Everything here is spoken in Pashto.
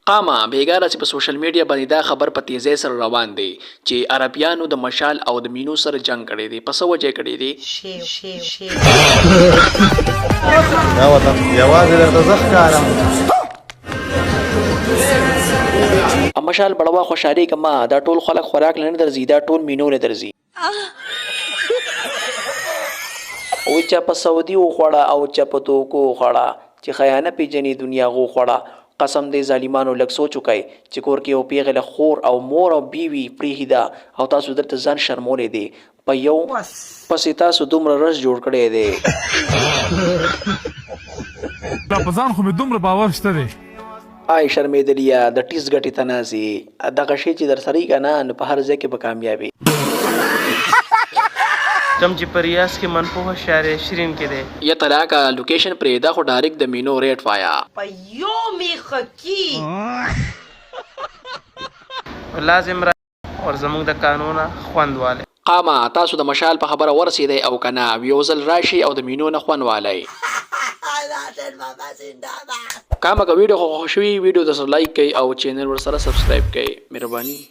قامه بیګاره چې په سوشل میډیا باندې دا خبر په تیزی سره روان دی چې عربیانو د مشال او د مینو سره جنگ کړی دی. پس وجه کړی دی دا وطن یوازې درته زه ښکارم. مشال بړوا خوشحالي کما دا ټول خلک خوراک نه درځي، دا ټول مینو نه درځي. او چا په سعودي وخوړه او چا په توکو وخوړه چې خیانه پیجنې دنیا غو خوړه. قسم دې ظالمانو لږ سوچ وکئ چې کور کې یو پیغله خور او مور او بیوي پریښي ده او تاسو دلته ځان شرمولی دی په یو پسې تاسو دومره رس جوړ کړی دی. دا په ځان خو مې دومره باور شته دی. آی شرمېدلیا د ټیس ګټې ته نازي دغه شی چې در سره یې که نه نو په هر ځای کې به کامیابي. کم چې په ریاض کې منفوه شهر شیرین کې دی. یا طلاقه لوکیشن پرېږده خو ډایرکټ د مینو ریټ وایا. په یو میخه کې لازم را اور زموږ د قانونه خوند والی. قامه تاسو د مشال په خبره ورسېدی او که نه یو ځل راشي او د مینو نه خوند والی. قامه که ویډیو خو خوښ وي ویډیو د سره لایک کوئ او چینل ورسره سبسکرایب کوئ. مهرباني.